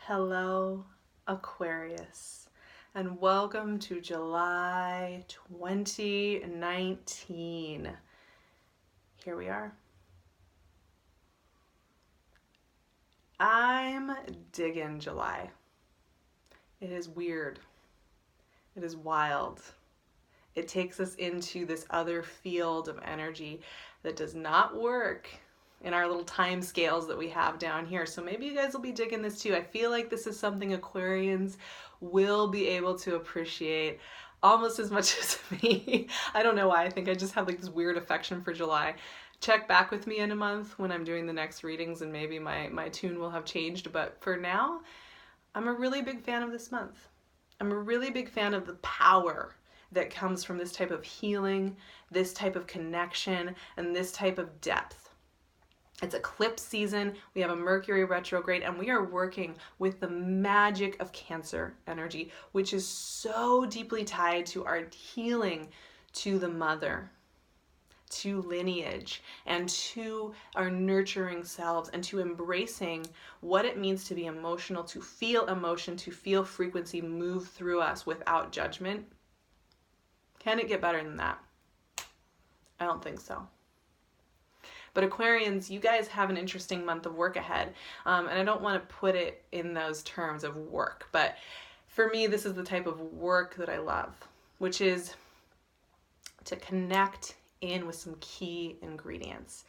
Hello, Aquarius, and welcome to July 2019. Here we are. I'm digging July. It is weird. It is wild. It takes us into this other field of energy that does not work in our little time scales that we have down here. So maybe you guys will be digging this too. I feel like this is something Aquarians will be able to appreciate almost as much as me. I don't know why. I think I just have like this weird affection for July. Check back with me in a month when I'm doing the next readings and maybe my tune will have changed. But for now, I'm a really big fan of this month. I'm a really big fan of the power that comes from this type of healing, this type of connection, and this type of depth. It's eclipse season, we have a Mercury retrograde, and we are working with the magic of Cancer energy, which is so deeply tied to our healing to the mother, to lineage, and to our nurturing selves, and to embracing what it means to be emotional, to feel emotion, to feel frequency move through us without judgment. Can it get better than that? I don't think so. But Aquarians, you guys have an interesting month of work ahead. And I don't want to put it in those terms of work, but for me, this is the type of work that I love, which is to connect in with some key ingredients.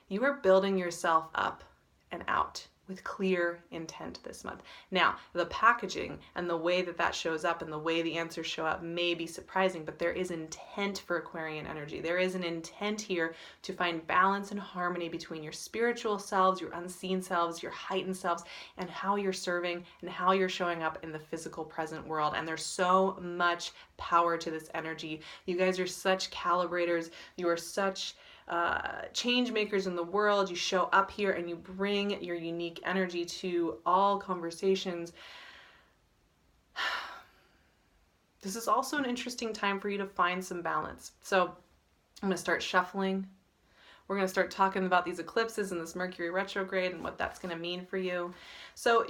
You are building yourself up and out with clear intent this month. Now, the packaging and the way that that shows up and the way the answers show up may be surprising, but there is intent for Aquarian energy. There is an intent here to find balance and harmony between your spiritual selves, your unseen selves, your heightened selves, and how you're serving and how you're showing up in the physical present world. And there's so much power to this energy. You guys are such calibrators. You are such change makers in the world. You show up here and you bring your unique energy to all conversations. This is also an interesting time for you to find some balance. So I'm going to start shuffling. We're going to start talking about these eclipses and this Mercury retrograde and what that's going to mean for you. So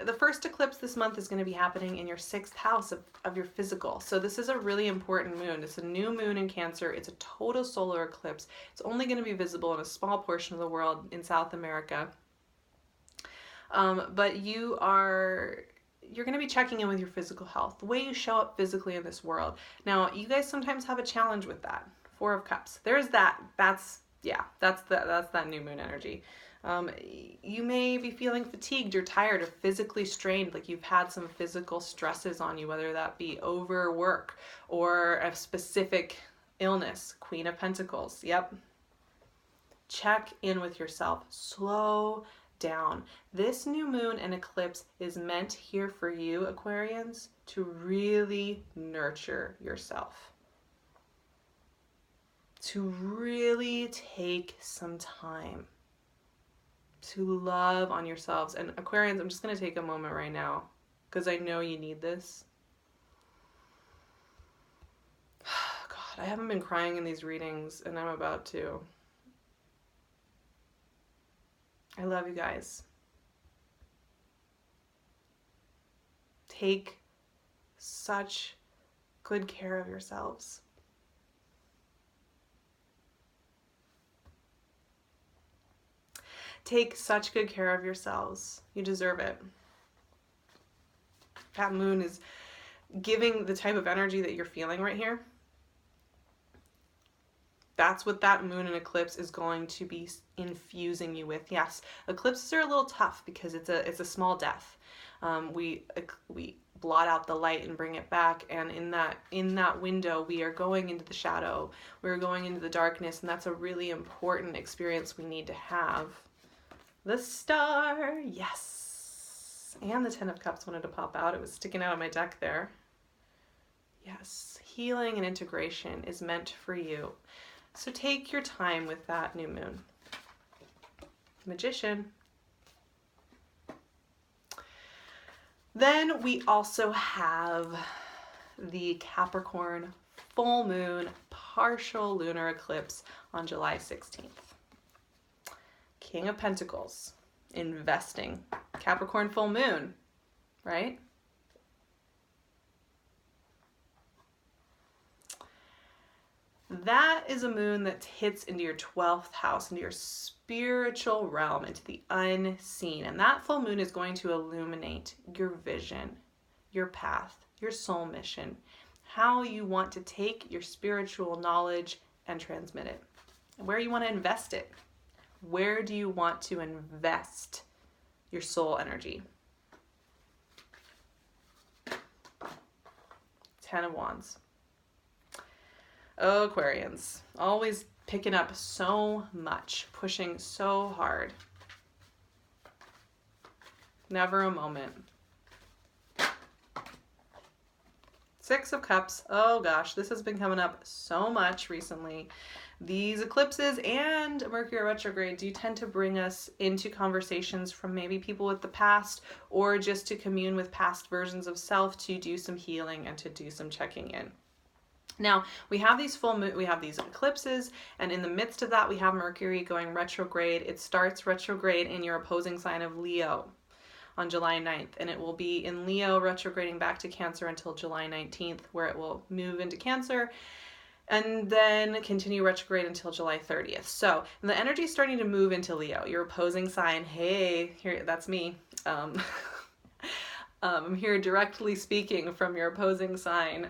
the first eclipse this month is going to be happening in your 6th house of your physical. So this is a really important moon. It's a new moon in Cancer. It's a total solar eclipse. It's only going to be visible in a small portion of the world in South America. But you're going to be checking in with your physical health, the way you show up physically in this world. Now, you guys sometimes have a challenge with that. 4 of Cups. There's that. That's that new moon energy. You may be feeling fatigued or tired or physically strained, like you've had some physical stresses on you, whether that be overwork or a specific illness. Queen of Pentacles. Yep. Check in with yourself. Slow down. This new moon and eclipse is meant here for you, Aquarians, to really nurture yourself. To really take some time to love on yourselves. And Aquarians, I'm just going to take a moment right now because I know you need this. God, I haven't been crying in these readings and I'm about to. I love you guys. Take such good care of yourselves. Take such good care of yourselves. You deserve it. That moon is giving the type of energy that you're feeling right here. That's what that moon and eclipse is going to be infusing you with. Yes, eclipses are a little tough because it's a small death. We blot out the light and bring it back, and in that window we are going into the shadow. We're going into the darkness, and that's a really important experience we need to have. The star, yes. And the 10 of Cups wanted to pop out. It was sticking out of my deck there. Yes, healing and integration is meant for you. So take your time with that new moon. Magician. Then we also have the Capricorn full moon partial lunar eclipse on July 16th. King of Pentacles, investing. Capricorn full moon, right? That is a moon that hits into your 12th house, into your spiritual realm, into the unseen. And that full moon is going to illuminate your vision, your path, your soul mission, how you want to take your spiritual knowledge and transmit it, and where you want to invest it. Where do you want to invest your soul energy? 10 of Wands. Oh, Aquarians, always picking up so much, pushing so hard. Never a moment. 6 of Cups. Oh gosh, this has been coming up so much recently. These eclipses and Mercury retrograde do tend to bring us into conversations from maybe people with the past, or just to commune with past versions of self, to do some healing and to do some checking in. Now, we have these we have these eclipses, and in the midst of that, we have Mercury going retrograde. It starts retrograde in your opposing sign of Leo on July 9th, and it will be in Leo retrograding back to Cancer until July 19th, where it will move into Cancer and then continue retrograde until July 30th. So the energy is starting to move into Leo, your opposing sign. Hey, here, that's me. I'm here directly speaking from your opposing sign.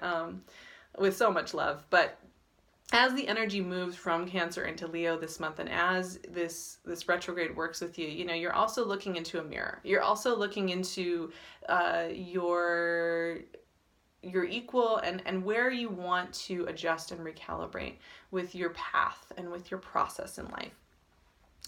With so much love. But as the energy moves from Cancer into Leo this month, and as this retrograde works with you, you know, you're also looking into a mirror. You're also looking into your equal and where you want to adjust and recalibrate with your path and with your process in life.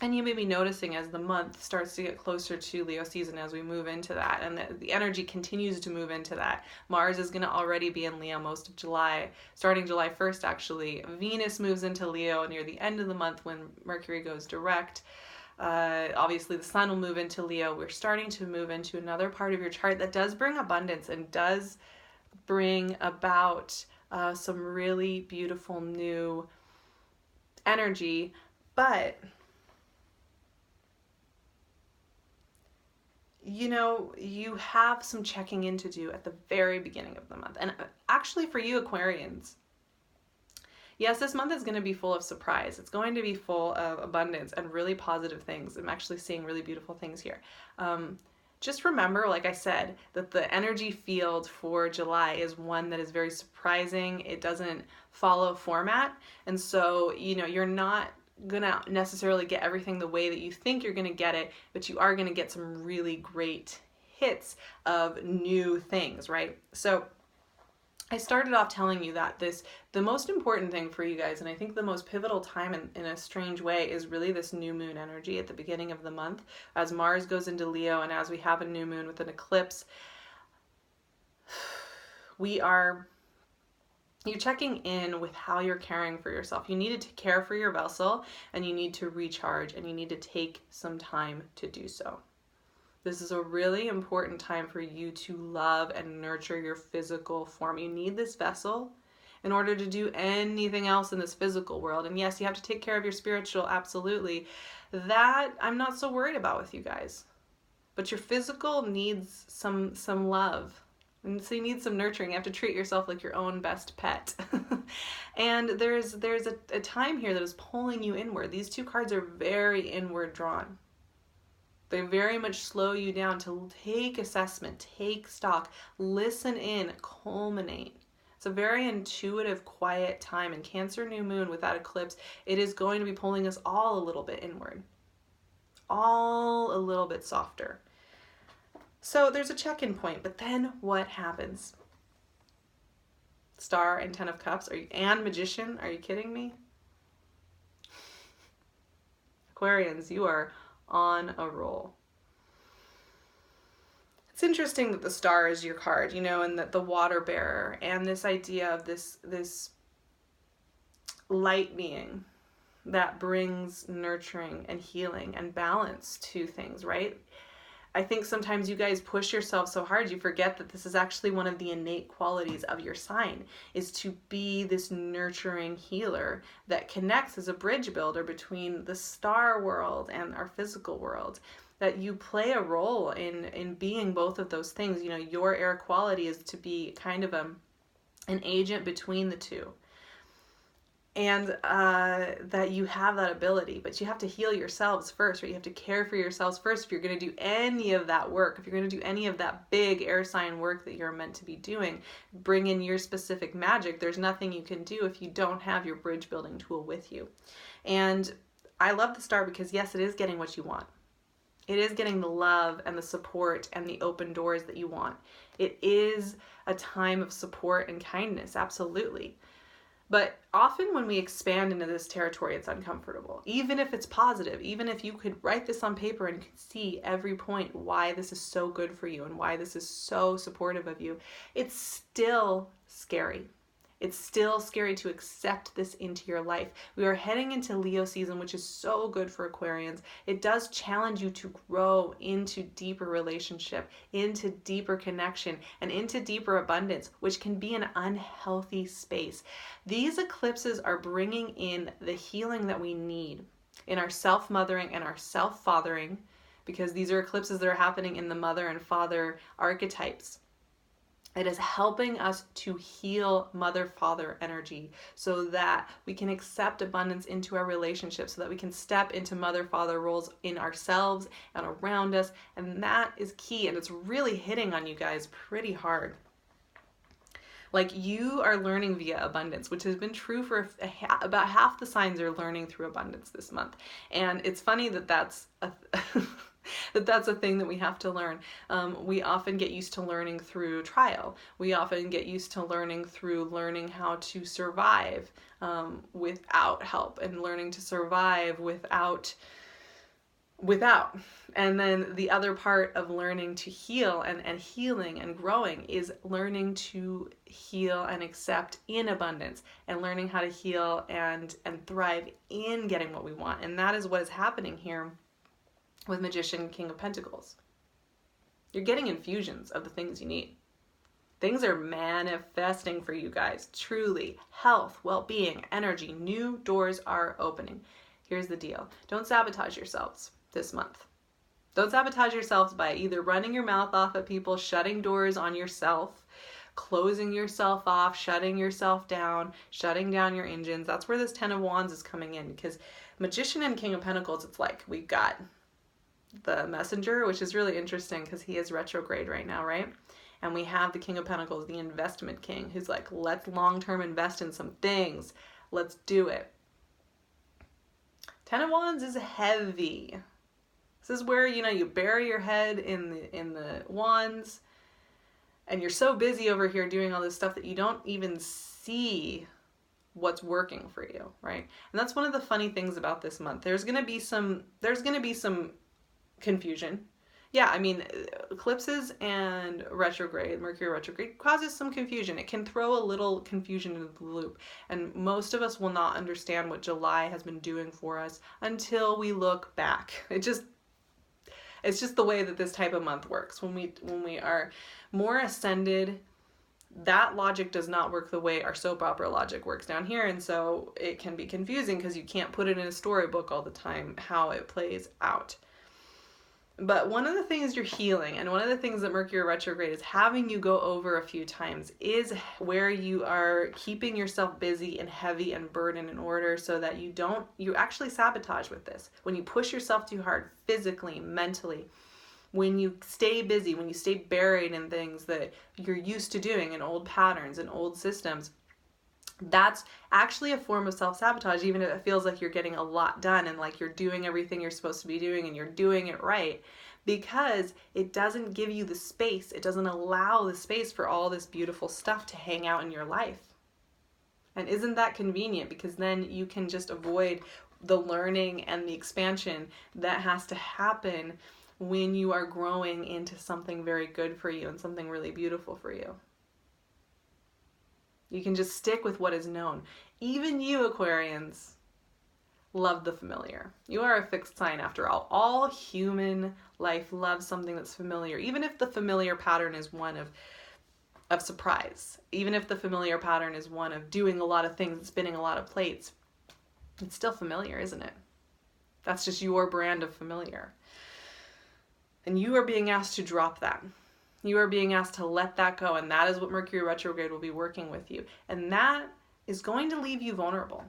And you may be noticing as the month starts to get closer to Leo season, as we move into that, and the energy continues to move into that. Mars is going to already be in Leo most of July, starting July 1st actually. Venus moves into Leo near the end of the month when Mercury goes direct. Obviously the Sun will move into Leo. We're starting to move into another part of your chart that does bring abundance and does bring about some really beautiful new energy, but you know, you have some checking in to do at the very beginning of the month. And actually for you Aquarians, yes, this month is going to be full of surprise. It's going to be full of abundance and really positive things. I'm actually seeing really beautiful things here. Just remember, like I said, that the energy field for July is one that is very surprising. It doesn't follow format. And so, you know, you're not gonna necessarily get everything the way that you think you're gonna get it, but you are gonna get some really great hits of new things, right? So I started off telling you that the most important thing for you guys, and I think the most pivotal time in a strange way, is really this new moon energy at the beginning of the month, as Mars goes into Leo and as we have a new moon with an eclipse. You're checking in with how you're caring for yourself. You need to care for your vessel, and you need to recharge, and you need to take some time to do so. This is a really important time for you to love and nurture your physical form. You need this vessel in order to do anything else in this physical world. And yes, you have to take care of your spiritual, absolutely. That I'm not so worried about with you guys. But your physical needs some love. And so you need some nurturing. You have to treat yourself like your own best pet. And there's a time here that is pulling you inward. These two cards are very inward drawn. They very much slow you down to take assessment, take stock, listen in, culminate. It's a very intuitive, quiet time. And Cancer new moon with that eclipse, it is going to be pulling us all a little bit inward. All a little bit softer. So there's a check-in point, but then what happens? Star and 10 of Cups, and Magician, are you kidding me? Aquarians, you are on a roll. It's interesting that the Star is your card, you know, and that the water bearer, and this idea of this light being that brings nurturing and healing and balance to things, right? I think sometimes you guys push yourself so hard, you forget that this is actually one of the innate qualities of your sign, is to be this nurturing healer that connects as a bridge builder between the star world and our physical world. That you play a role in being both of those things. You know, your air quality is to be kind of an agent between the two. And that you have that ability, but you have to heal yourselves first, right? You have to care for yourselves first if you're going to do any of that work, if you're going to do any of that big air sign work that you're meant to be doing, bring in your specific magic. There's nothing you can do if you don't have your bridge building tool with you. And I love the star because yes, it is getting what you want. It is getting the love and the support and the open doors that you want. It is a time of support and kindness, absolutely. But often when we expand into this territory, it's uncomfortable. Even if it's positive, even if you could write this on paper and could see every point why this is so good for you and why this is so supportive of you, it's still scary. It's still scary to accept this into your life. We are heading into Leo season, which is so good for Aquarians. It does challenge you to grow into deeper relationship, into deeper connection, and into deeper abundance, which can be an unhealthy space. These eclipses are bringing in the healing that we need in our self-mothering and our self-fathering, because these are eclipses that are happening in the mother and father archetypes. It is helping us to heal mother-father energy so that we can accept abundance into our relationships, so that we can step into mother-father roles in ourselves and around us. And that is key. And it's really hitting on you guys pretty hard. Like, you are learning via abundance, which has been true for about half the signs are learning through abundance this month. And it's funny that that's a thing that we have to learn. We often get used to learning through trial. We often get used to learning through learning how to survive without help, and learning to survive without. And then the other part of learning to heal and healing and growing is learning to heal and accept in abundance, and learning how to heal and thrive in getting what we want. And that is what is happening here with Magician, King of Pentacles. You're getting infusions of the things you need. Things are manifesting for you guys, truly. Health, well-being, energy, new doors are opening. Here's the deal. Don't sabotage yourselves this month. Don't sabotage yourselves by either running your mouth off at people, shutting doors on yourself, closing yourself off, shutting yourself down, shutting down your engines. That's where this 10 of Wands is coming in, because Magician and King of Pentacles, it's like we've got the Messenger, which is really interesting because he is retrograde right now, right? And we have the King of Pentacles, the investment king, who's like, let's long-term invest in some things. Let's do it. 10 of Wands is heavy. This is where, you bury your head in the wands, and you're so busy over here doing all this stuff that you don't even see what's working for you, right? And that's one of the funny things about this month. There's going to be some confusion. Yeah, I mean, eclipses and retrograde, Mercury retrograde, causes some confusion. It can throw a little confusion into the loop. And most of us will not understand what July has been doing for us until we look back. It's just the way that this type of month works. When we are more ascended, that logic does not work the way our soap opera logic works down here. And so it can be confusing because you can't put it in a storybook all the time, how it plays out. But one of the things you're healing, and one of the things that Mercury retrograde is having you go over a few times, is where you are keeping yourself busy and heavy and burdened in order so that you actually sabotage with this. When you push yourself too hard physically, mentally, when you stay busy, when you stay buried in things that you're used to doing, in old patterns and old systems, that's actually a form of self-sabotage, even if it feels like you're getting a lot done and like you're doing everything you're supposed to be doing and you're doing it right, because it doesn't give you the space. It doesn't allow the space for all this beautiful stuff to hang out in your life. And isn't that convenient? Because then you can just avoid the learning and the expansion that has to happen when you are growing into something very good for you and something really beautiful for you. You can just stick with what is known. Even you, Aquarians, love the familiar. You are a fixed sign after all. All human life loves something that's familiar, even if the familiar pattern is one of surprise, even if the familiar pattern is one of doing a lot of things and spinning a lot of plates. It's still familiar, isn't it? That's just your brand of familiar. And you are being asked to drop that. You are being asked to let that go, and that is what Mercury retrograde will be working with you. And that is going to leave you vulnerable.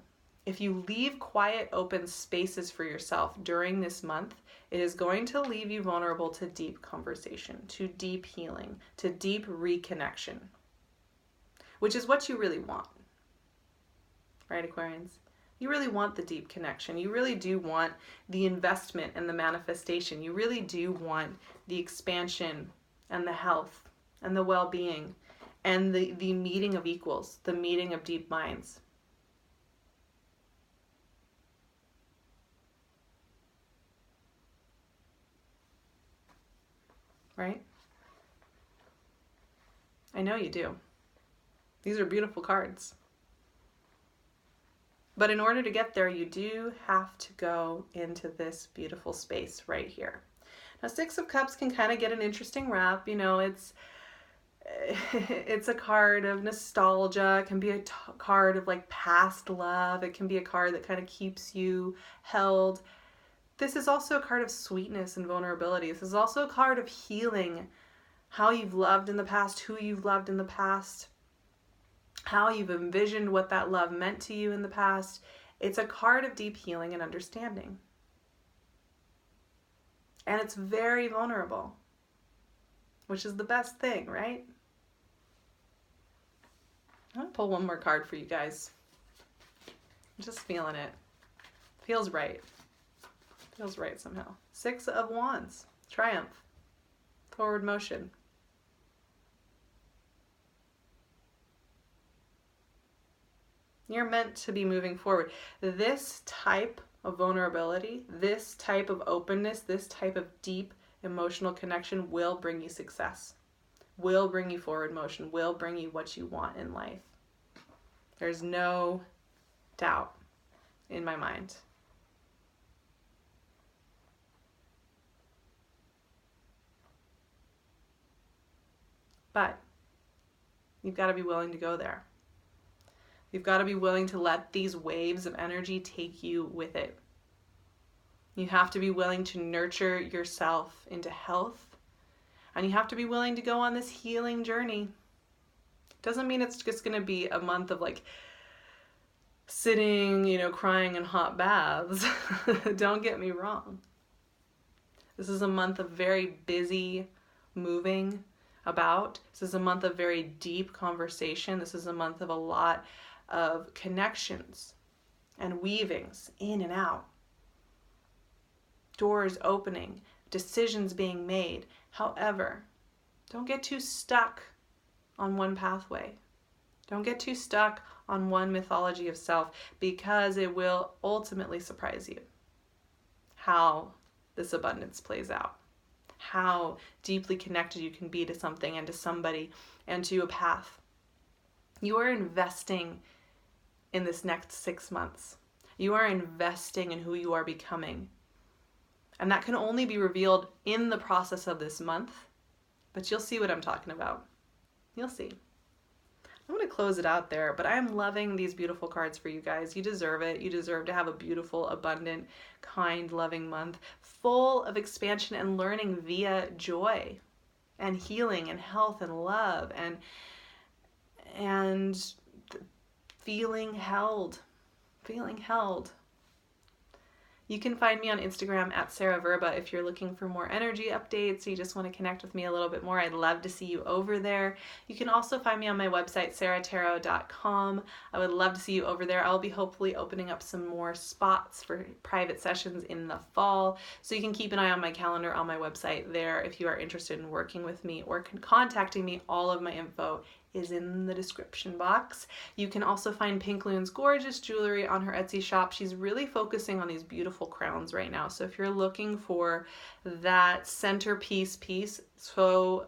If you leave quiet, open spaces for yourself during this month, it is going to leave you vulnerable to deep conversation, to deep healing, to deep reconnection, which is what you really want. Right, Aquarians? You really want the deep connection. You really do want the investment and the manifestation. You really do want the expansion and the health and the well-being and the meeting of equals, the meeting of deep minds. Right? I know you do. These are beautiful cards. But in order to get there, you do have to go into this beautiful space right here. Now, Six of Cups can kind of get an interesting rap. You know, it's a card of nostalgia. It can be a card of like past love. It can be a card that kind of keeps you held. This is also a card of sweetness and vulnerability. This is also a card of healing how you've loved in the past, who you've loved in the past, how you've envisioned what that love meant to you in the past. It's a card of deep healing and understanding. And it's very vulnerable, which is the best thing, right? I'm going to pull one more card for you guys. I'm just feeling it. Feels right. Feels right somehow. Six of Wands. Triumph. Forward motion. You're meant to be moving forward. This type of vulnerability, this type of openness, this type of deep emotional connection will bring you success, will bring you forward motion, will bring you what you want in life. There's no doubt in my mind. But you've got to be willing to go there. You've got to be willing to let these waves of energy take you with it. You have to be willing to nurture yourself into health. And you have to be willing to go on this healing journey. Doesn't mean it's just going to be a month of like sitting, crying in hot baths. Don't get me wrong. This is a month of very busy moving about. This is a month of very deep conversation. This is a month of a lot of connections and weavings in and out. Doors opening, decisions being made. However, don't get too stuck on one pathway. Don't get too stuck on one mythology of self, because it will ultimately surprise you how this abundance plays out. How deeply connected you can be to something and to somebody and to a path. You are investing in this next 6 months. You are investing in who you are becoming. And that can only be revealed in the process of this month. But you'll see what I'm talking about. You'll see. I'm going to close it out there, but I am loving these beautiful cards for you guys. You deserve it. You deserve to have a beautiful, abundant, kind, loving month full of expansion and learning via joy and healing and health and love and feeling held. You can find me on Instagram at SarahVerba if you're looking for more energy updates, or you just want to connect with me a little bit more. I'd love to see you over there. You can also find me on my website, SARAHTAROT.com. I would love to see you over there. I'll be hopefully opening up some more spots for private sessions in the fall, so you can keep an eye on my calendar on my website there if you are interested in working with me or contacting me. All of my info is in the description box. You can also find PinkLune's gorgeous jewelry on her Etsy shop. She's really focusing on these beautiful crowns right now. So if you're looking for that centerpiece piece, so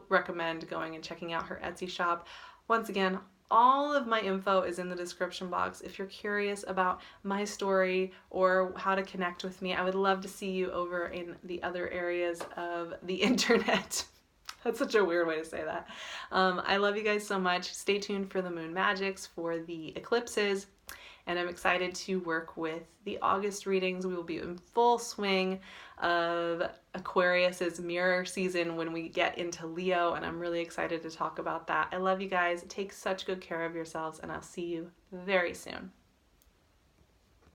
recommend going and checking out her Etsy shop. Once again, all of my info is in the description box. If you're curious about my story or how to connect with me, I would love to see you over in the other areas of the internet. That's such a weird way to say that. I love you guys so much. Stay tuned for the moon magics, for the eclipses, and I'm excited to work with the August readings. We will be in full swing of Aquarius's mirror season when we get into Leo, and I'm really excited to talk about that. I love you guys. Take such good care of yourselves, and I'll see you very soon.